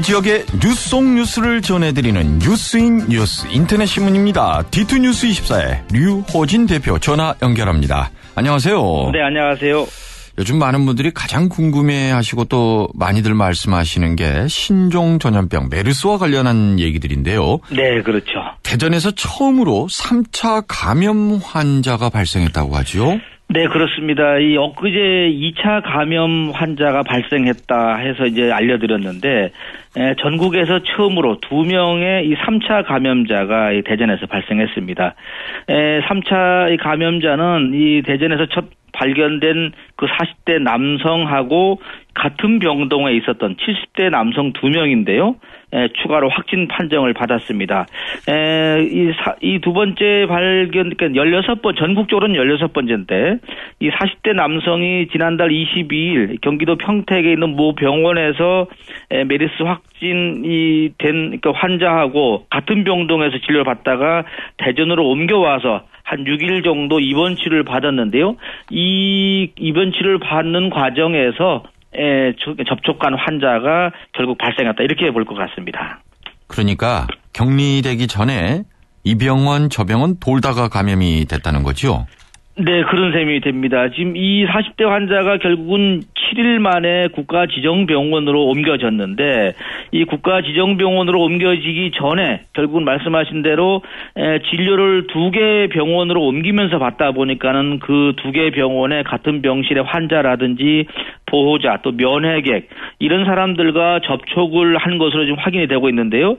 지역의 뉴스 속 뉴스를 전해드리는 뉴스인 뉴스 인터넷 신문입니다. D2뉴스24의 류호진 대표 전화 연결합니다. 안녕하세요. 네, 안녕하세요. 요즘 많은 분들이 가장 궁금해하시고 또 많이들 말씀하시는 게 신종 전염병 메르스와 관련한 얘기들인데요. 네, 그렇죠. 대전에서 처음으로 3차 감염 환자가 발생했다고 하죠. 네, 그렇습니다. 이 엊그제 2차 감염 환자가 발생했다 해서 이제 알려드렸는데, 전국에서 처음으로 2명의 이 3차 감염자가 이 대전에서 발생했습니다. 3차 감염자는 이 대전에서 첫 발견된 그 40대 남성하고 같은 병동에 있었던 70대 남성 2명인데요. 추가로 확진 판정을 받았습니다. 이 두 번째 발견, 그러니까 16번, 전국적으로는 16번째인데, 이 40대 남성이 지난달 22일 경기도 평택에 있는 모 병원에서 메르스 확진이 된 그 환자하고 같은 병동에서 진료를 받다가 대전으로 옮겨와서 한 6일 정도 입원 치료를 받았는데요. 이 입원 치료를 받는 과정에서 접촉한 환자가 결국 발생했다. 이렇게 볼 것 같습니다. 그러니까 격리되기 전에 이 병원 저 병원 돌다가 감염이 됐다는 거죠? 네, 그런 셈이 됩니다. 지금 이 40대 환자가 결국은 7일 만에 국가지정병원으로 옮겨졌는데, 이 국가지정병원으로 옮겨지기 전에 결국은 말씀하신 대로 진료를 2개 병원으로 옮기면서 받다 보니까는 그 2개 병원의 같은 병실의 환자라든지 보호자 또 면회객 이런 사람들과 접촉을 한 것으로 지금 확인이 되고 있는데요.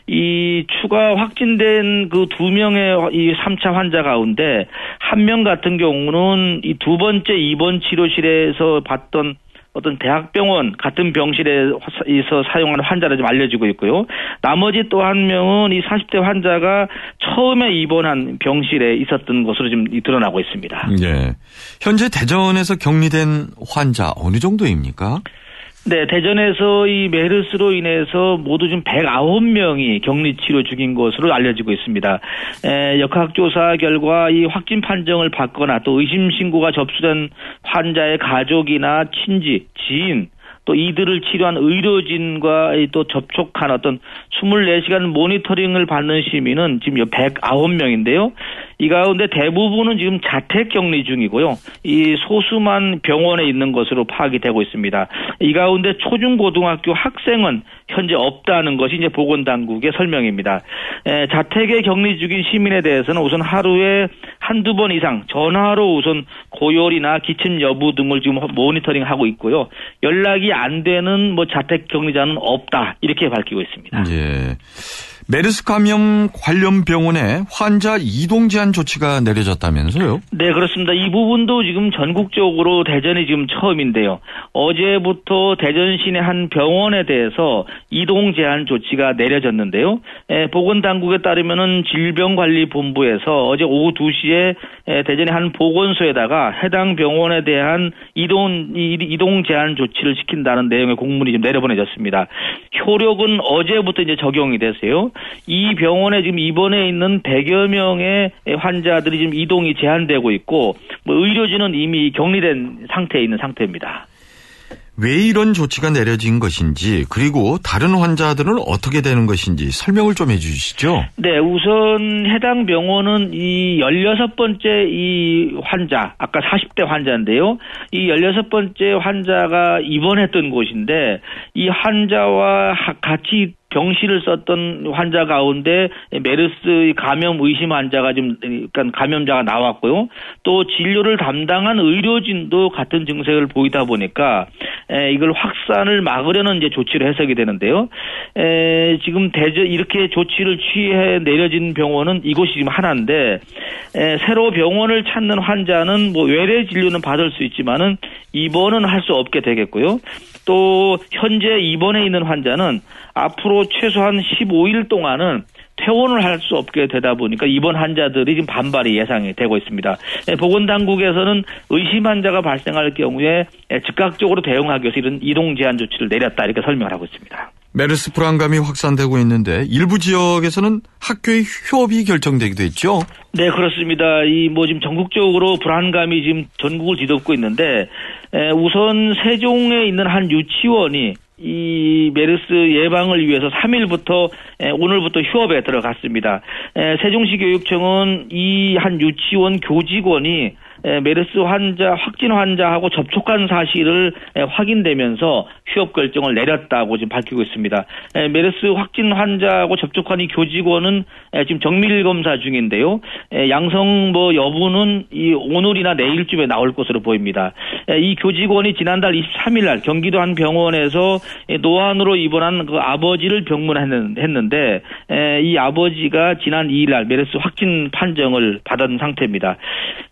이 추가 확진된 그 2명의 이 3차 환자 가운데 1명 같은 경우는 이 두 번째 입원 치료실에서 봤던 어떤 대학병원 같은 병실에서 사용하는 환자라 좀 알려지고 있고요. 나머지 또 1명은 이 40대 환자가 처음에 입원한 병실에 있었던 것으로 지금 드러나고 있습니다. 네. 현재 대전에서 격리된 환자 어느 정도입니까? 네, 대전에서 이 메르스로 인해서 모두 지금 109명이 격리 치료 중인 것으로 알려지고 있습니다. 역학조사 결과 이 확진 판정을 받거나 또 의심 신고가 접수된 환자의 가족이나 친지, 지인, 또 이들을 치료한 의료진과 또 접촉한 어떤 24시간 모니터링을 받는 시민은 지금 109명인데요. 이 가운데 대부분은 지금 자택 격리 중이고요. 이 소수만 병원에 있는 것으로 파악이 되고 있습니다. 이 가운데 초중고등학교 학생은 현재 없다는 것이 이제 보건당국의 설명입니다. 자택에 격리 중인 시민에 대해서는 우선 하루에 한두 번 이상 전화로 우선 고열이나 기침 여부 등을 지금 모니터링하고 있고요. 연락이 안 되는 자택 격리자는 없다. 이렇게 밝히고 있습니다. 예. 메르스 감염 관련 병원에 환자 이동 제한 조치가 내려졌다면서요? 네, 그렇습니다. 이 부분도 지금 전국적으로 대전이 지금 처음인데요. 어제부터 대전 시내 한 병원에 대해서 이동 제한 조치가 내려졌는데요. 보건당국에 따르면은 질병관리본부에서 어제 오후 2시에 대전의 한 보건소에다가 해당 병원에 대한 이동 제한 조치를 시킨다는 내용의 공문이 좀 내려보내졌습니다. 효력은 어제부터 이제 적용이 됐어요. 이 병원에 지금 입원해 있는 100여 명의 환자들이 지금 이동이 제한되고 있고, 의료진은 이미 격리된 상태에 있는 상태입니다. 왜 이런 조치가 내려진 것인지, 그리고 다른 환자들은 어떻게 되는 것인지 설명을 좀 해주시죠. 네, 우선 해당 병원은 이 16번째 이 환자, 아까 40대 환자인데요. 이 16번째 환자가 입원했던 곳인데, 이 환자와 같이 병실을 썼던 환자 가운데 메르스 감염 의심 환자가 좀, 그러니까 감염자가 나왔고요. 또 진료를 담당한 의료진도 같은 증세를 보이다 보니까 이걸 확산을 막으려는 이제 조치를 해석이 되는데요. 지금 이렇게 조치를 취해 내려진 병원은 이곳이 지금 하나인데, 새로 병원을 찾는 환자는 외래 진료는 받을 수 있지만은 입원은 할 수 없게 되겠고요. 또 현재 입원해 있는 환자는 앞으로 최소한 15일 동안은 퇴원을 할 수 없게 되다 보니까 입원 환자들이 지금 반발이 예상이 되고 있습니다. 보건당국에서는 의심 환자가 발생할 경우에 즉각적으로 대응하기 위해서 이런 이동 제한 조치를 내렸다 이렇게 설명을 하고 있습니다. 메르스 불안감이 확산되고 있는데 일부 지역에서는 학교의 휴업이 결정되기도 했죠. 네, 그렇습니다. 지금 전국적으로 불안감이 지금 전국을 뒤덮고 있는데, 우선 세종에 있는 한 유치원이 이 메르스 예방을 위해서 3일부터 오늘부터 휴업에 들어갔습니다. 세종시 교육청은 이 한 유치원 교직원이 메르스 확진 환자하고 접촉한 사실을 확인되면서 휴업 결정을 내렸다고 지금 밝히고 있습니다. 메르스 확진 환자하고 접촉한 이 교직원은 지금 정밀 검사 중인데요. 양성 여부는 이 오늘이나 내일쯤에 나올 것으로 보입니다. 이 교직원이 지난달 23일 날 경기도 한 병원에서 노안으로 입원한 그 아버지를 병문했는데 이 아버지가 지난 2일 날 메르스 확진 판정을 받은 상태입니다.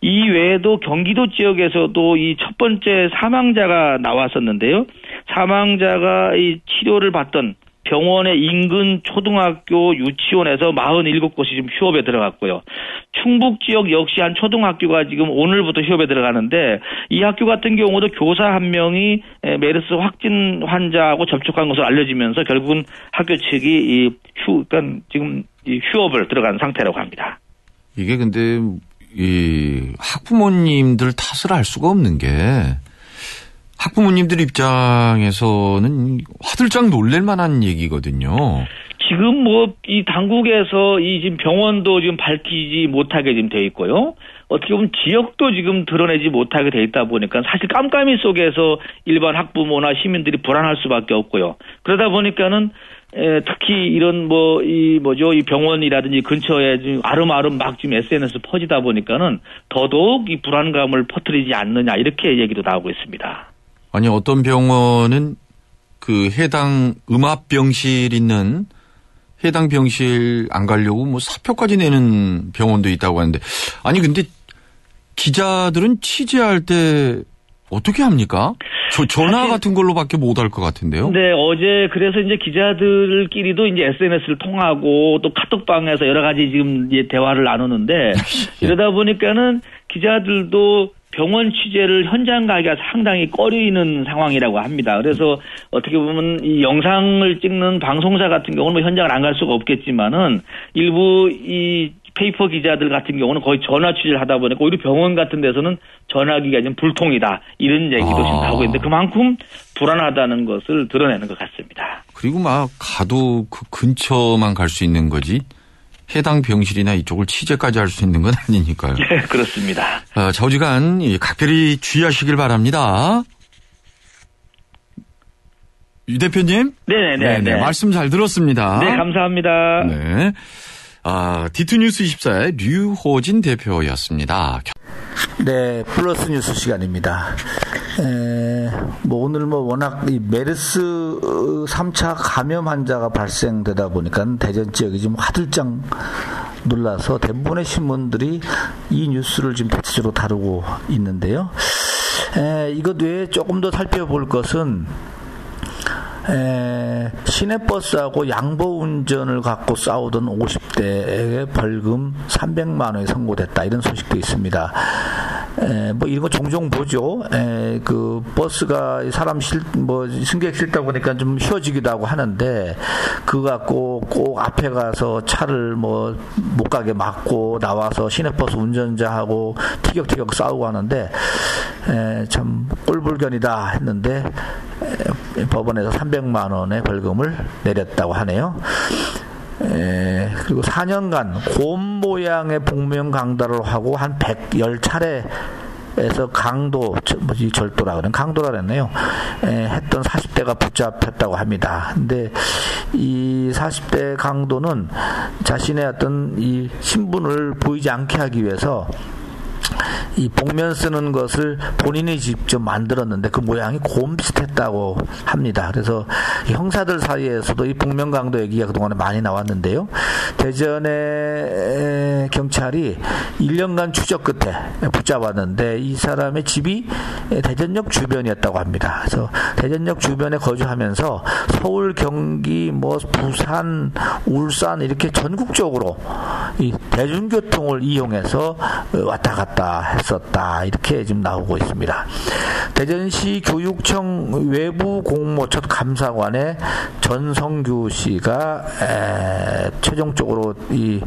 이 외에도 경기도 지역에서도 이 첫 번째 사망자가 나왔었는데요. 사망자가 이 치료를 받던 병원의 인근 초등학교 유치원에서 47곳이 지금 휴업에 들어갔고요. 충북 지역 역시 한 초등학교가 지금 오늘부터 휴업에 들어가는데 이 학교 같은 경우도 교사 한 명이 메르스 확진 환자하고 접촉한 것으로 알려지면서 결국은 학교 측이 그러니까 지금 이 휴업을 들어간 상태라고 합니다. 이게 근데 이 학부모님들 탓을 할 수가 없는 게 학부모님들 입장에서는 화들짝 놀랄 만한 얘기거든요. 지금 이 당국에서 이 지금 병원도 지금 밝히지 못하게 지금 돼 있고요. 어떻게 보면 지역도 지금 드러내지 못하게 돼 있다 보니까 사실 깜깜이 속에서 일반 학부모나 시민들이 불안할 수밖에 없고요. 그러다 보니까는 특히 이런 이 병원이라든지 근처에 지금 아름아름 막 지금 SNS 퍼지다 보니까는 더더욱 이 불안감을 퍼뜨리지 않느냐 이렇게 얘기도 나오고 있습니다. 아니 어떤 병원은 그 해당 음압병실 있는 해당 병실 안 가려고 사표까지 내는 병원도 있다고 하는데 아니 근데 기자들은 취재할 때 어떻게 합니까? 전화 같은 걸로밖에 못 할 것 같은데요. 네, 어제 그래서 이제 기자들끼리도 이제 SNS를 통하고 또 카톡방에서 여러 가지 지금 이제 대화를 나누는데 이러다 보니까는 기자들도 병원 취재를 현장 가기가 상당히 꺼리는 상황이라고 합니다. 그래서 어떻게 보면 이 영상을 찍는 방송사 같은 경우는 현장을 안 갈 수가 없겠지만은 일부 이 페이퍼 기자들 같은 경우는 거의 전화 취재를 하다 보니까 오히려 병원 같은 데서는 전화기가 좀 불통이다 이런 얘기도 지금 나오고 있는데 그만큼 불안하다는 것을 드러내는 것 같습니다. 그리고 가도 그 근처만 갈 수 있는 거지 해당 병실이나 이쪽을 취재까지 할 수 있는 건 아니니까요. 네, 그렇습니다. 좌우지간 각별히 주의하시길 바랍니다. 유 대표님? 네네네. 말씀 잘 들었습니다. 네, 감사합니다. 네. 디투뉴스 24의 류호진 대표였습니다. 네, 플러스 뉴스 시간입니다. 오늘 워낙 이 메르스 3차 감염 환자가 발생되다 보니까 대전 지역이 좀 화들짝 놀라서 대부분의 신문들이 이 뉴스를 지금 대체적으로 다루고 있는데요. 이것 외에 조금 더 살펴볼 것은 시내버스하고 양보 운전을 갖고 싸우던 50대에게 벌금 300만 원이 선고됐다 이런 소식도 있습니다. 이런 거 종종 보죠. 그 버스가 사람 승객 실다 보니까 좀 쉬어지기도 하고 하는데 그거 갖고 꼭 앞에 가서 차를 못 가게 막고 나와서 시내버스 운전자하고 티격태격 싸우고 하는데 참 꼴불견이다 했는데 법원에서 300만 원의 벌금을 내렸다고 하네요. 그리고 4년간 곰 모양의 복면 강도를 하고 한 110차례에서 절도라 그러는 강도라 그랬네요. 했던 40대가 붙잡혔다고 합니다. 근데 이 40대 강도는 자신의 어떤 이 신분을 보이지 않게 하기 위해서 이 복면 쓰는 것을 본인이 직접 만들었는데 그 모양이 곰 비슷했다고 합니다. 그래서 형사들 사이에서도 이 복면 강도 얘기가 그동안에 많이 나왔는데요. 대전의 경찰이 1년간 추적 끝에 붙잡았는데 이 사람의 집이 대전역 주변이었다고 합니다. 그래서 대전역 주변에 거주하면서 서울, 경기, 부산, 울산 이렇게 전국적으로 이 대중교통을 이용해서 왔다 갔다 했었다 이렇게 지금 나오고 있습니다. 대전시 교육청 외부 공모 첫 감사관에 전성규 씨가 최종적으로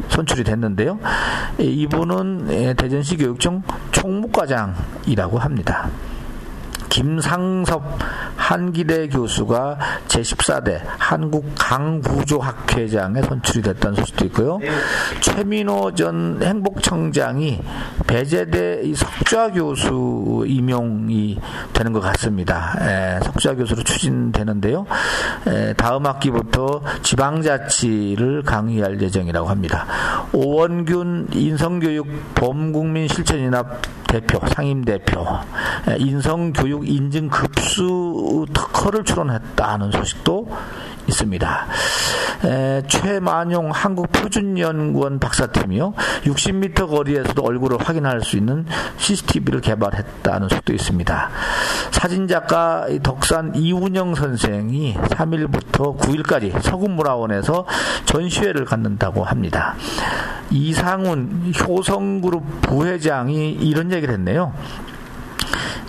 선출이 됐는데요. 이분은 대전시 교육청 총무과장이라고 합니다. 김상섭 한기대 교수가 제14대 한국강구조학회장에 선출이 됐다는 소식도 있고요. 최민호 전 행복청장이 배재대 이 석좌 교수 임용이 되는 것 같습니다. 석좌 교수로 추진되는데요. 다음 학기부터 지방자치를 강의할 예정이라고 합니다. 오원균 인성교육 범국민실천연합 대표, 상임대표, 인성교육 인증급수 특허를 출원했다는 소식도 있습니다. 최만용 한국표준연구원 박사팀이요. 60m 거리에서도 얼굴을 확인할 수 있는 CCTV를 개발했다는 소식도 있습니다. 사진작가 덕산 이운영 선생이 3일부터 9일까지 서구문화원에서 전시회를 갖는다고 합니다. 이상훈 효성그룹 부회장이 이런 얘기를 했네요.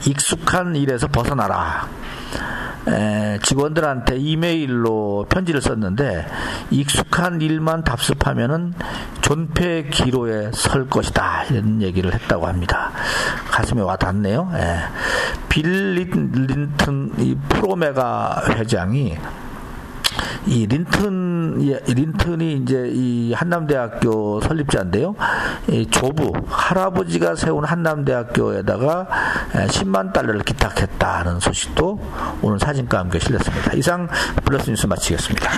익숙한 일에서 벗어나라. 직원들한테 이메일로 편지를 썼는데 익숙한 일만 답습하면은 존폐 기로에 설 것이다 이런 얘기를 했다고 합니다. 가슴에 와닿네요. 빌 린튼 이 프로메가 회장이 이 린튼이 이제 이 한남대학교 설립자인데요. 이 조부 할아버지가 세운 한남대학교에다가 10만 달러를 기탁했다는 소식도 오늘 사진과 함께 실렸습니다. 이상 플러스 뉴스 마치겠습니다.